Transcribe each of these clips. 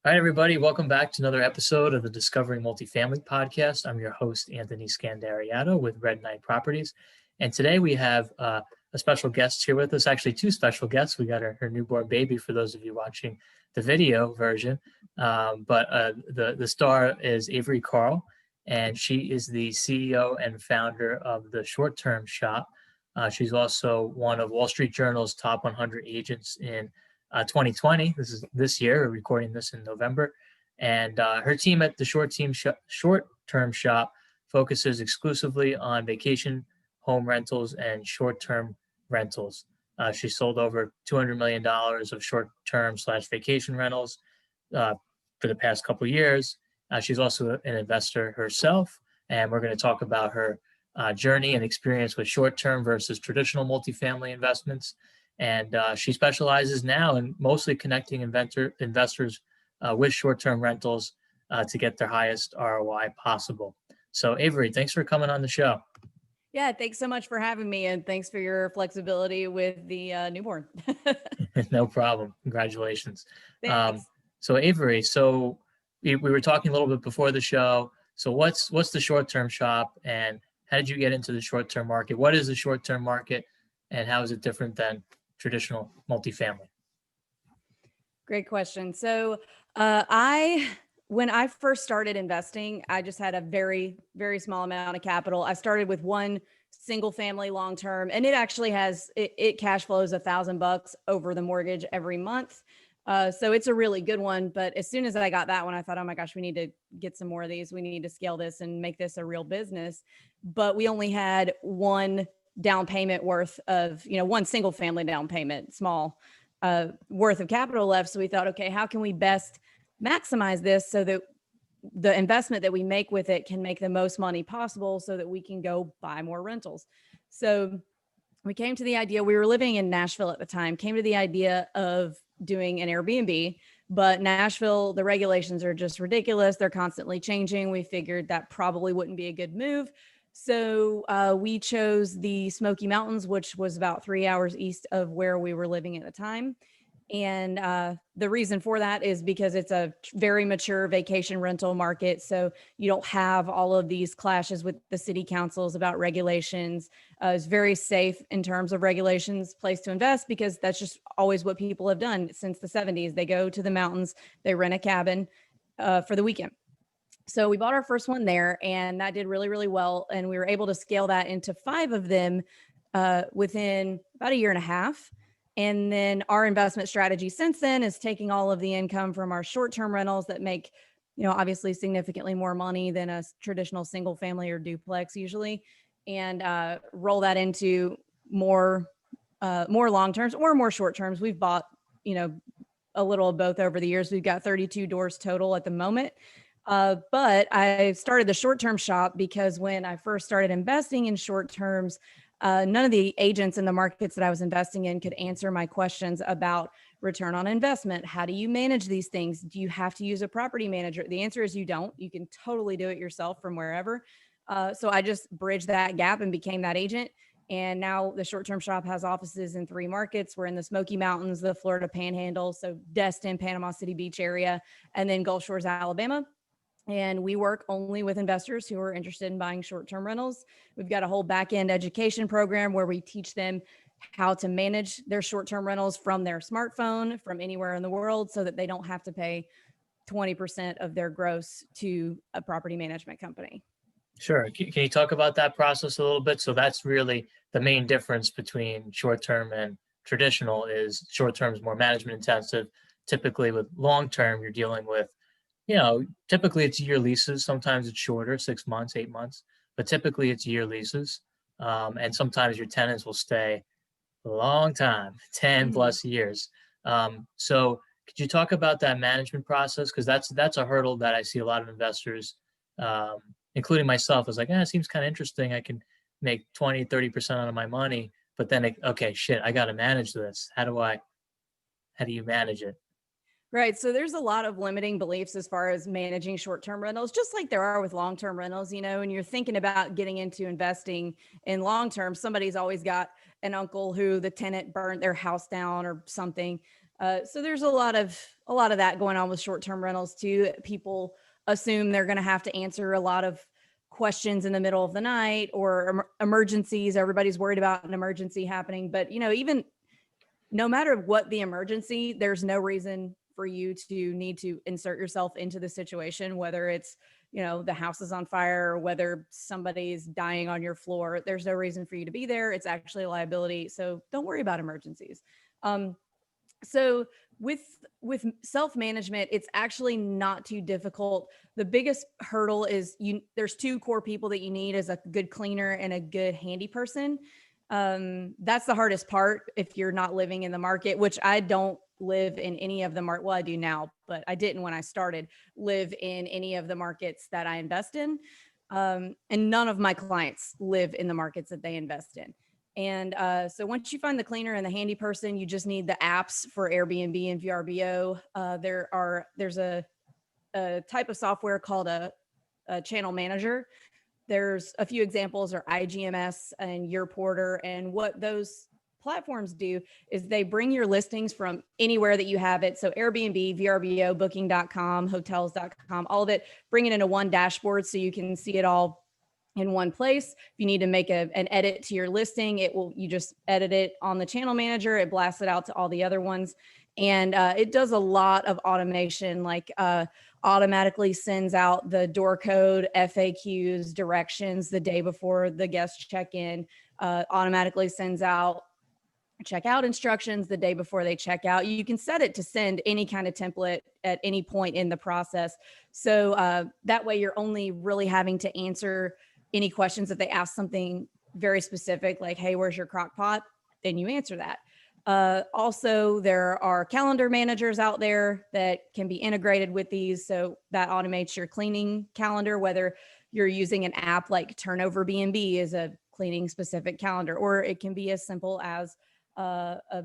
All right, everybody, welcome back to another episode of the Discovering Multifamily podcast. I'm your host, Anthony Scandariato with Red Knight Properties. And today we have a special guest here with us, actually two special guests. We got her newborn baby for those of you watching the video version. But the star is Avery Carl, and she is the CEO and founder of the ShortTerm shop. She's also one of Wall Street Journal's top 100 agents in 2020. This is this year. We're recording this in November, and her team at the ShortTerm shop focuses exclusively on vacation home rentals and short-term rentals. She sold over $200 million of short-term / vacation rentals for the past couple of years. She's also an investor herself, and we're going to talk about her journey and experience with short-term versus traditional multifamily investments. And she specializes now in mostly connecting investors with short-term rentals to get their highest ROI possible. So Avery, thanks for coming on the show. Yeah, thanks so much for having me, and thanks for your flexibility with the newborn. No problem. Congratulations. Thanks. So Avery, so we were talking a little bit before the show. So what's the short-term shop, and how did you get into the short-term market? What is the short-term market, and how is it different than traditional multifamily? Great question. So when I first started investing, I just had a very, very small amount of capital. I started with one single family long-term, and it actually it cash flows $1,000 over the mortgage every month. So it's a really good one. But as soon as I got that one, I thought, oh my gosh, we need to get some more of these. We need to scale this and make this a real business. But we only had one down payment worth of, one single family down payment, small worth of capital left. So we thought, okay, how can we best maximize this so that the investment that we make with it can make the most money possible so that we can go buy more rentals. So we came to the idea, we were living in Nashville at the time, came to the idea of doing an Airbnb, but Nashville, the regulations are just ridiculous. They're constantly changing. We figured that probably wouldn't be a good move. So we chose the Smoky Mountains, which was about 3 hours east of where we were living at the time. And the reason for that is because it's a very mature vacation rental market. So you don't have all of these clashes with the city councils about regulations. It's very safe in terms of regulations, place to invest, because that's just always what people have done since the 70s. They go to the mountains, they rent a cabin for the weekend. So we bought our first one there, and that did really, really well. And we were able to scale that into 5 of them within about a year and a half. And then our investment strategy since then is taking all of the income from our short-term rentals that make, obviously significantly more money than a traditional single family or duplex usually, and roll that into more long-terms or more short-terms. We've bought, a little of both over the years. We've got 32 doors total at the moment. But I started the short-term shop because when I first started investing in short terms, none of the agents in the markets that I was investing in could answer my questions about return on investment. How do you manage these things? Do you have to use a property manager? The answer is you don't. You can totally do it yourself from wherever. So I just bridged that gap and became that agent. And now the short-term shop has offices in 3 markets. We're in the Smoky Mountains, the Florida Panhandle, so Destin, Panama City Beach area, and then Gulf Shores, Alabama. And we work only with investors who are interested in buying short-term rentals. We've got a whole back-end education program where we teach them how to manage their short-term rentals from their smartphone from anywhere in the world so that they don't have to pay 20% of their gross to a property management company. Sure. Can you talk about that process a little bit? So that's really the main difference between short-term and traditional is short-term is more management intensive. Typically with long-term, you're dealing with typically it's year leases. Sometimes it's shorter, 6 months, 8 months, but typically it's year leases. And sometimes your tenants will stay a long time, 10 plus years. So could you talk about that management process? Because that's a hurdle that I see a lot of investors, including myself, is like, it seems kind of interesting. I can make 20, 30% out of my money, but then, okay, shit, I got to manage this. How do you manage it? Right. So there's a lot of limiting beliefs as far as managing short-term rentals, just like there are with long-term rentals, and you're thinking about getting into investing in long-term. Somebody's always got an uncle who the tenant burned their house down or something. So there's a lot of that going on with short-term rentals too. People assume they're going to have to answer a lot of questions in the middle of the night or emergencies. Everybody's worried about an emergency happening, but even no matter what the emergency, there's no reason for you to need to insert yourself into the situation, whether it's, the house is on fire or whether somebody's dying on your floor. There's no reason for you to be there. It's actually a liability. So don't worry about emergencies. So with self-management, it's actually not too difficult. The biggest hurdle is there's two core people that you need, as a good cleaner and a good handy person. That's the hardest part if you're not living in the market, which I don't live in any of the market. Well, I do now, but I didn't when I started live in any of the markets that I invest in. And none of my clients live in the markets that they invest in. And so once you find the cleaner and the handy person, you just need the apps for Airbnb and VRBO. There's a type of software called a channel manager. There's a few examples are IGMS and Your Porter. And what those platforms do is they bring your listings from anywhere that you have it. So Airbnb, VRBO, booking.com, hotels.com, all of it, bring it into one dashboard so you can see it all in one place. If you need to make an edit to your listing, you just edit it on the channel manager. It blasts it out to all the other ones. And it does a lot of automation, like automatically sends out the door code, FAQs, directions the day before the guests check in, automatically sends out checkout instructions the day before they check out. You can set it to send any kind of template at any point in the process. So that way you're only really having to answer any questions if they ask something very specific, like, hey, where's your crock pot? Then you answer that. Also, there are calendar managers out there that can be integrated with these. So that automates your cleaning calendar, whether you're using an app like Turnover B&B is a cleaning specific calendar, or it can be as simple as a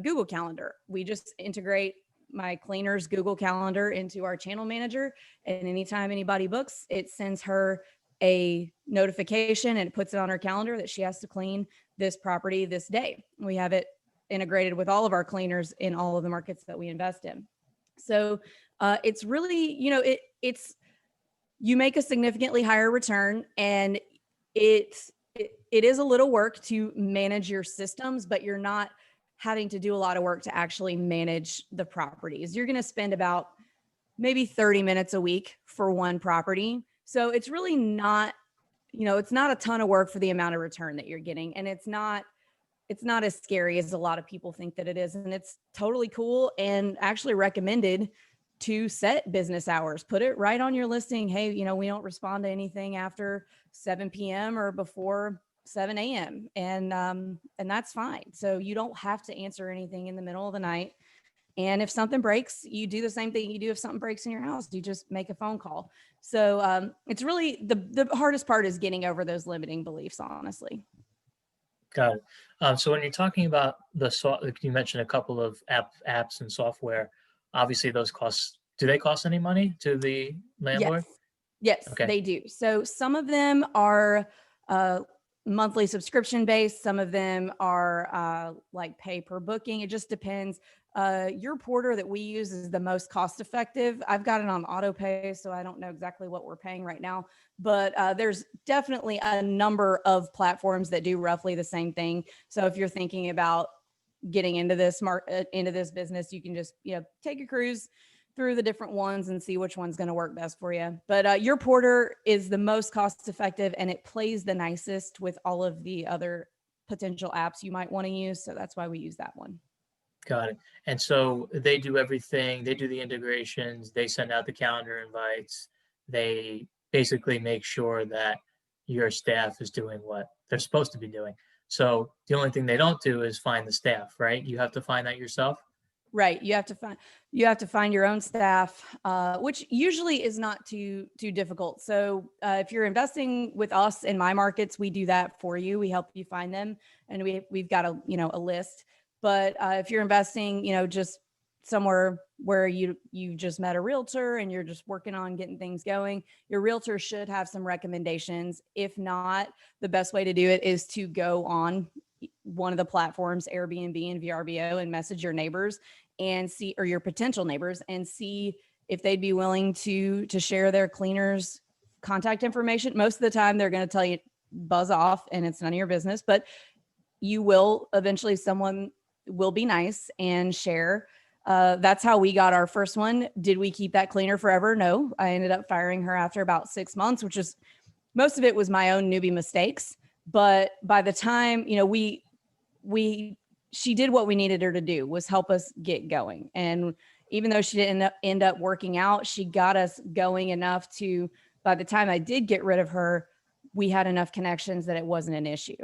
Google Calendar. We just integrate my cleaner's Google Calendar into our channel manager. And anytime anybody books, it sends her a notification and it puts it on her calendar that she has to clean this property this day. We have it integrated with all of our cleaners in all of the markets that we invest in. So it's really, you make a significantly higher return, and it is a little work to manage your systems, but you're not having to do a lot of work to actually manage the properties. You're going to spend about maybe 30 minutes a week for one property. So it's really not, it's not a ton of work for the amount of return that you're getting. And it's not as scary as a lot of people think that it is. And it's totally cool and actually recommended to set business hours. Put it right on your listing. Hey, we don't respond to anything after 7 p.m. or before 7 a.m. And that's fine. So you don't have to answer anything in the middle of the night. And if something breaks, you do the same thing you do if something breaks in your house. You just make a phone call. So it's really the hardest part is getting over those limiting beliefs, honestly. Got it. So when you're talking about you mentioned a couple of apps and software. Obviously, those costs. Do they cost any money to the landlord? Yes, okay. They do. So some of them are monthly subscription based. Some of them are like pay per booking. It just depends. Your porter that we use is the most cost effective. I've got it on auto pay, so I don't know exactly what we're paying right now, but there's definitely a number of platforms that do roughly the same thing. So if you're thinking about getting into this business, you can just, take a cruise through the different ones and see which one's going to work best for you. But your porter is the most cost effective, and it plays the nicest with all of the other potential apps you might want to use. So that's why we use that one. Got it. And so they do everything. They do the integrations. They send out the calendar invites. They basically make sure that your staff is doing what they're supposed to be doing. So the only thing they don't do is find the staff, right? You have to find that yourself. Right. You have to find your own staff, which usually is not too difficult. So if you're investing with us in my markets, we do that for you. We help you find them, and we've got a list. But if you're investing, just somewhere where you just met a realtor and you're just working on getting things going, your realtor should have some recommendations. If not, the best way to do it is to go on one of the platforms, Airbnb and VRBO, and message your neighbors and see, or your potential neighbors, and see if they'd be willing to share their cleaners contact information. Most of the time they're going to tell you buzz off and it's none of your business, but you will eventually, someone will be nice and share. That's how we got our first one. Did we keep that cleaner forever? No, I ended up firing her after about 6 months, which is, most of it was my own newbie mistakes. But by the time, she did what we needed her to do, was help us get going. And even though she didn't end up working out, she got us going enough to, by the time I did get rid of her, we had enough connections that it wasn't an issue.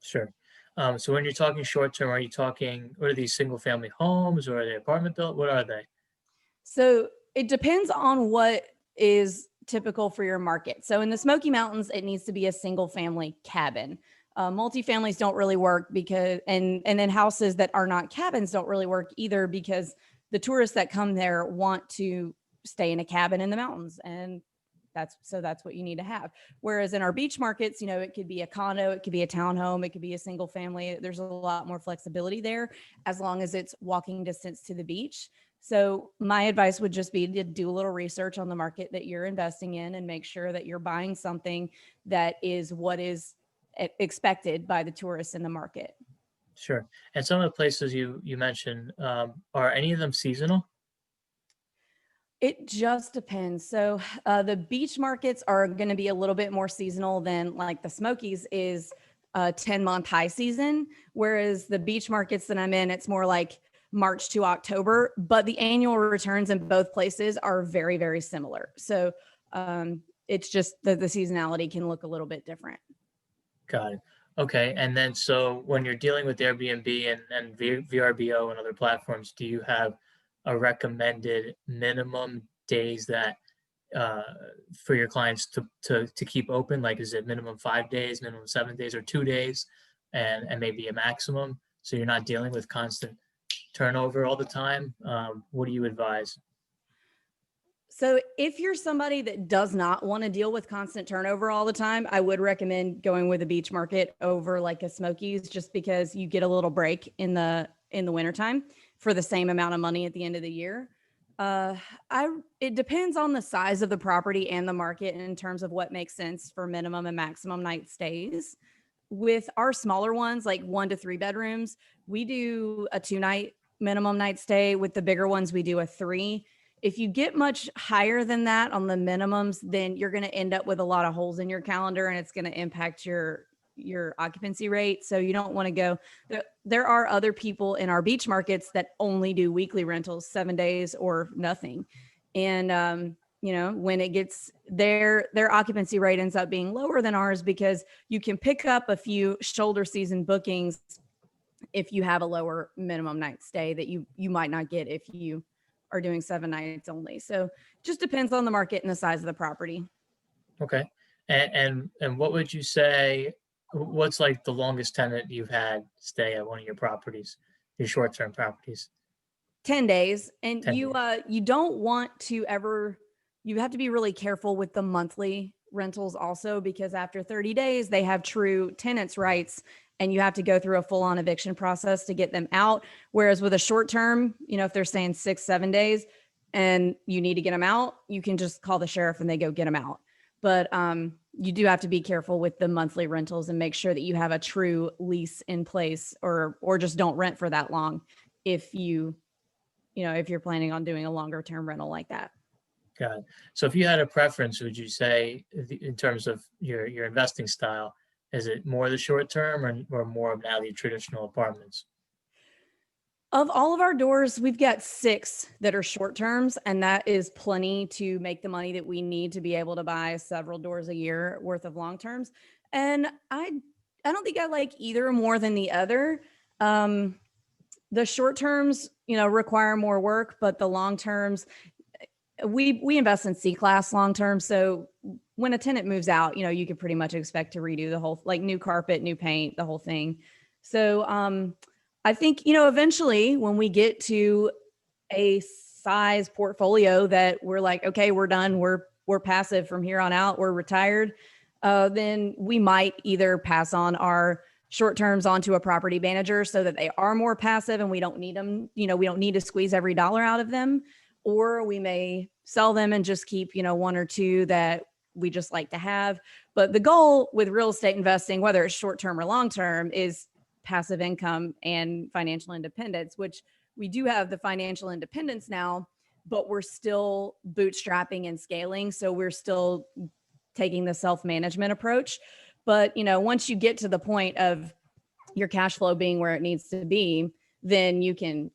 Sure. So when you're talking short term, are you talking, what are these single family homes, or are they apartment built? What are they? So it depends on what is typical for your market. So in the Smoky Mountains, it needs to be a single family cabin. Multifamilies don't really work because, and then houses that are not cabins don't really work either, because the tourists that come there want to stay in a cabin in the mountains. And that's what you need to have. Whereas in our beach markets, it could be a condo, it could be a townhome, it could be a single family. There's a lot more flexibility there, as long as it's walking distance to the beach. So my advice would just be to do a little research on the market that you're investing in, and make sure that you're buying something that is what is expected by the tourists in the market. Sure. And some of the places you mentioned, are any of them seasonal? It just depends. So the beach markets are going to be a little bit more seasonal than, like, the Smokies is a 10-month high season, whereas the beach markets that I'm in, it's more like March to October, but the annual returns in both places are very, very similar. So it's just that the seasonality can look a little bit different. Got it. Okay. And then, so when you're dealing with Airbnb and VRBO and other platforms, do you have a recommended minimum days that for your clients to keep open? Like, is it minimum 5 days, minimum 7 days, or 2 days, and maybe a maximum, so you're not dealing with constant turnover all the time? What do you advise? So if you're somebody that does not want to deal with constant turnover all the time, I would recommend going with a beach market over like a Smokies, just because you get a little break in the wintertime for the same amount of money at the end of the year. It depends on the size of the property and the market in terms of what makes sense for minimum and maximum night stays. With our smaller ones, like 1 to 3 bedrooms, we do a 2-night minimum night stay. With the bigger ones, we do a 3. If you get much higher than that on the minimums, then you're going to end up with a lot of holes in your calendar, and it's going to impact your occupancy rate. So you don't want to go. There are other people in our beach markets that only do weekly rentals, 7 days or nothing. And, when it gets their occupancy rate ends up being lower than ours, because you can pick up a few shoulder season bookings if you have a lower minimum night stay that you might not get if you are doing 7 nights only. So just depends on the market and the size of the property. Okay. And what would you say, what's like the longest tenant you've had stay at one of your properties, your short-term properties? 10 days. And 10 you days. you don't want to ever, you have to be really careful with the monthly rentals also, because after 30 days, they have true tenants' rights, and you have to go through a full-on eviction process to get them out. Whereas with a short term, if they're saying 6-7 days and you need to get them out, you can just call the sheriff and they go get them out. But you do have to be careful with the monthly rentals and make sure that you have a true lease in place, or just don't rent for that long if if you're planning on doing a longer term rental like that. Got it. So if you had a preference, would you say, in terms of your investing style, is it more the short term, or more of now the traditional apartments? Of all of our doors, we've got 6 that are short terms, and that is plenty to make the money that we need to be able to buy several doors a year worth of long terms. And I don't think I like either more than the other. The short terms, require more work, but the long terms, we invest in C-class long term. So when a tenant moves out, you could pretty much expect to redo the whole, like new carpet, new paint, the whole thing. So I think, eventually when we get to a size portfolio that we're like, okay, we're done, we're passive from here on out, we're retired, then we might either pass on our short terms onto a property manager so that they are more passive and we don't need them, we don't need to squeeze every dollar out of them. Or we may sell them and just keep, one or two that we just like to have. But the goal with real estate investing, whether it's short term or long term, is passive income and financial independence, which we do have the financial independence now, but we're still bootstrapping and scaling. So we're still taking the self-management approach. But, once you get to the point of your cash flow being where it needs to be, then you can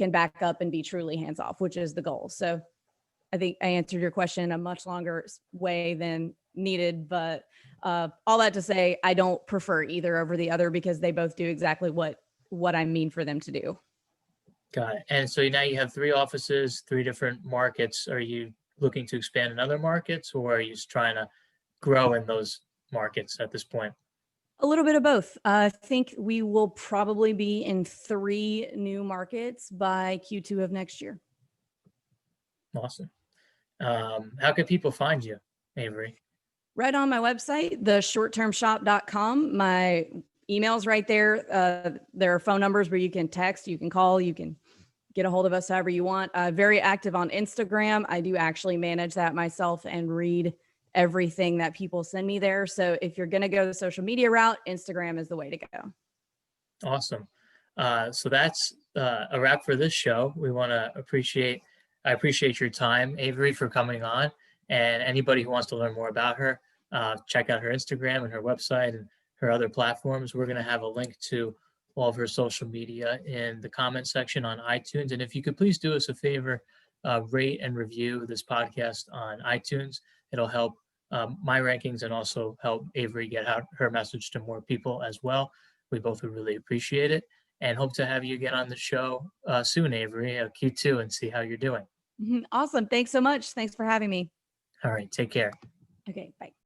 back up and be truly hands off, which is the goal. So I think I answered your question in a much longer way than needed, but all that to say, I don't prefer either over the other because they both do exactly what I mean for them to do. Got it. And so now you have 3 offices, 3 different markets. Are you looking to expand in other markets, or are you just trying to grow in those markets at this point? A little bit of both. I think we will probably be in 3 new markets by Q2 of next year. Awesome. How can people find you, Avery? Right on my website, the shorttermshop.com. My email's right there. There are phone numbers where you can text, you can call, you can get a hold of us however you want. Very active on Instagram. I do actually manage that myself and read everything that people send me there. So if you're going to go the social media route, Instagram is the way to go. Awesome. So that's a wrap for this show. I appreciate your time, Avery, for coming on. And anybody who wants to learn more about her, check out her Instagram and her website and her other platforms. We're going to have a link to all of her social media in the comment section on iTunes. And if you could please do us a favor, rate and review this podcast on iTunes. It'll help my rankings and also help Avery get out her message to more people as well. We both would really appreciate it, and hope to have you get on the show soon, Avery, Q2, and see how you're doing. Awesome. Thanks so much. Thanks for having me. All right. Take care. Okay. Bye.